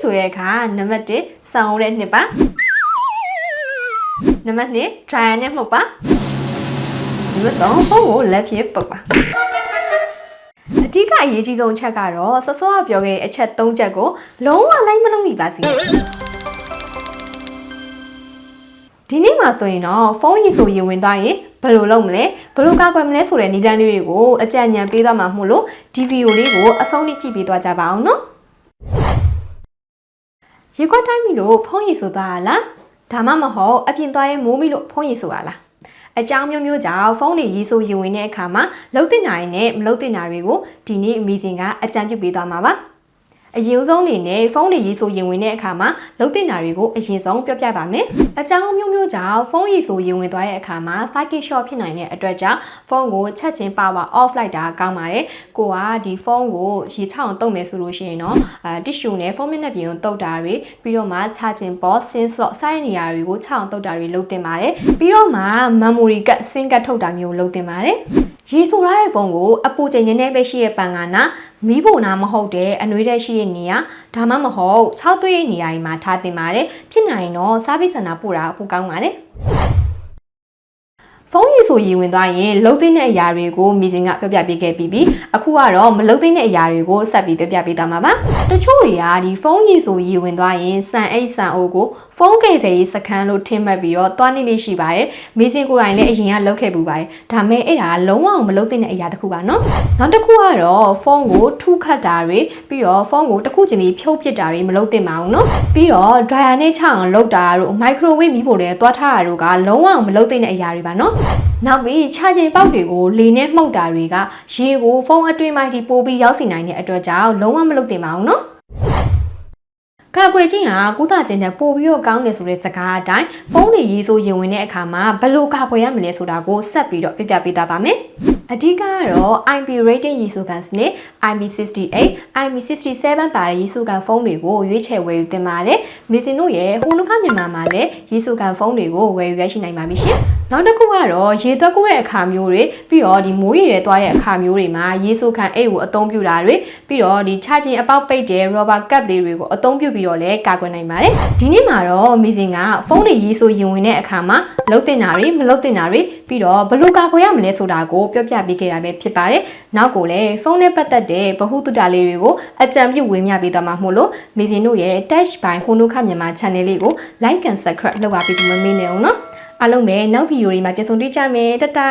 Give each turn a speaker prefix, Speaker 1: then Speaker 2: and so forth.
Speaker 1: ဆိုရဲခါနံပါတ်1စောင်းတဲ့နှစ်ပါနံပါတ်2 dryer နဲ့မှုတ်ပါနံပါတ်3ဖုန်းကိုလက်ဖြင့်ပုတ်ပါအဓိကအရေးကြီးဆုံးချက်ကတော့စောစောကပြောခဲ့တဲ့အချက်3ချက်ကိုလုံးဝလိုက်မလုံးမိပါစေဒီနေ့မှာဆိုရင်တော့ဖုန်းရည်ဆိုရင်ဝင်သွားရင်ဘယ်လိုလုပ်မလဲဘယ်လိုကာကွယ်မလဲဆိုတဲ့နည်းလမ်းလေးတွေကိုအကြံဉာဏ်ပေးသွားမှာမို့လို့ဒီဗီဒီယိုလေးကိုအဆုံးထိကြည့်ပေးသွားကြပါအောင်နော်ရေခွက်တိုင်းပြီလို့ဖုန်းရည်ဆိုသွားလားဒါမှမဟုတ်အပြင်သွားရင်မိုးမိလို့ဖုန်းရည်ဆိုရလားအကြောင်းမျိုးမျိုးကြောင့်ဖုန်းတွေရည်ဆိုရင်ဝင်တဲ့အခါမှာလှုပ်တင်တာနဲ့မလှုပ်တင်တာတွေကိုဒီနေ့အမီစင်ကအကြံပြုပေးသွားမှာပါအရင်ဆုံးနေနဲ့ဖုန်းတွေရည်ဆိုရင်ဝင်တဲ့အခါမှာလှုပ်တင်တာတွေကိုအရင်ဆုံးပြောပြပါမယ်အကြောင်းမျိုးမျိုးကြောင့်ဖုန်းရည်ဆိုရင်ဝင်သွားတဲ့အခါမှာ circuit short ဖြစ်နိုင်တဲ့အတွက်ကြောင့်ဖုန်းကိုချက်ချင်း power off လိုက်တာကောင်းပါတယ်ကိုကဒီဖုန်းကိုရေချောင်းတုံးမယ်ဆိုလို့ရှိရင်တော့tissue နဲ့ဖုန်းမျက်နှာပြင်ကိုတုပ်တာတွေပြီးတော့မှ charging port sim slot စိုင်းနေရာတွေကိုချောင်းတုပ်တာတွေလုပ်တင်ပါတယ်ပြီးတော့မှ memory card ဆင်းကတ်ထုတ်တာမျိုးလုပ်တင်ပါတယ်ရေဆိုရတဲ့ဖုန်းကိုအပူချိန်နည်းနည်းပဲရှိရဲ့ပန်ကနာမီးပုံနာမဟုတ်တဲ့အနှွေးတဲ့ရှိရဲ့နေရာဒါမှမဟုတ်6သွေးရဲ့နေရာတွေမှာထားတင်ပါတယ်ဖြစ်နိုင်ရင်တော့ service center ပို့တာပိုကောင်းပါတယ်ဖုန်းရည်ဆိုရည်ဝင်သွားရင်လှုပ်သိမ်းတဲ့အရာတွေကိုမီစင်ကပြောပြပေးခဲ့ပြီးအခုကတော့မလှုပ်သိမ်းတဲ့အရာတွေကိုဆက်ပြီးပြောပြပေးသွားမှာပါတချို့တွေကဒီဖုန်းရည်ဆိုရည်ဝင်သွားရင်စံအိတ်စံအိုးကိုဖုန်းကိစ္စရေးစခန်းလို့ထင်မှတ်ပြီးတော့သွားနေလေးရှိပါတယ်မီစင်ကိုယ်တိုင်လည်းအရင်ကလုပ်ခဲ့ပူပါတယ်ဒါမဲ့အဲ့ဒါလုံးဝမလုပ်သင့်တဲ့အရာတစ်ခုပါနော်နောက်တစ်ခုကတော့ဖုန်းကိုထူခတ်တာတွေပြီးတော့ဖုန်းကိုတစ်ခုချင်းဖြုတ်ပစ်တာတွေမလုပ်သင့်ပါဘူးနော်ပြီးတော့ dryer နဲ့ချအောင်လုပ်တာတို့ microwave မီးဖို့တွေသွားထားတာတို့ကလုံးဝမလုပ်သင့်တဲ့အရာတွေပါနော်နောက်ပြီး charging ပေါက်တွေကိုလေနဲ့မှုတ်တာတွေကရေကိုဖုန်းအတွင်းပိုင်းထိပို့ပြီးရောက်စီနိုင်တဲ့အတွက်ကြောင့်လုံးဝမလုပ်သင့်ပါဘူးနော်ကာကွယ်ခြင်းဟာကုသခြင်းနဲ့ပို့ပြီးတော့ကောင်းတယ်ဆိုတဲ့စကားအတိုင်းဖုန်းတွေရေးဆိုရင်ဝင်တဲ့အခါမှာဘယ်လိုကာကွယ်ရမလဲဆိုတာကိုဆက်ပြီးတော့ပြပြပေးသားပါမယ်အဓိကကတော့ IP rating ရေဆိုကန်စနစ် IP68 IP67 ပါတဲ့ရေဆိုကန်ဖုန်းတွေကိုရွေးချယ်ဝယ်ယူသင့်ပါတယ်မီစင်တို့ရဲ့ဟိုနုခမြန်မာမှာလည်းရေဆိုကန်ဖုန်းတွေကိုဝယ်ယူရရှိနိုင်ပါပြီရှင်နောက်တစ်ခုကတော့ရေသွက်ကူးတဲ့အခါမျိုးတွေပြီးတော့ဒီမိုးရေတွေသွားတဲ့အခါမျိုးတွေမှာရေဆိုခံအိတ်ကိုအသုံးပြုတာတွေပြီးတော့ဒီ charging အပေါက်ပိတ်တဲ့ rubber cap လေးတွေကိုအသုံးပြုပြီးတော့လည်းကာကွယ်နိုင်ပါတယ်ဒီနေ့မှာတော့မီစင်ကဖုန်းတွေရေဆိုရင်ဝင်တဲ့အခါမှာလှုပ်တင်တာတွေမလှုပ်တင်တာတွေပြီးတော့ဘယ်လိုကာကွယ်ရမလဲဆိုတာကိုပြောပြပေးခဲ့တာပဲဖြစ်ပါတယ်နောက်ကိုလည်းဖုန်းနဲ့ပတ်သက်တဲ့ဗဟုသုတလေးတွေကိုအကြံပြုဝေမျှပေးသွားမှာမို့လို့မီစင်တို့ရဲ့ Touch by Honoka မြန်မာ channel လေးကို like and subscribe လုပ်ပါပြီးမမေ့နဲ့အောင်နော်အားလုံးပဲနောက်ဗီဒီယိုတွေမှာပြန်ဆုံတွေ့ကြမယ်တတာ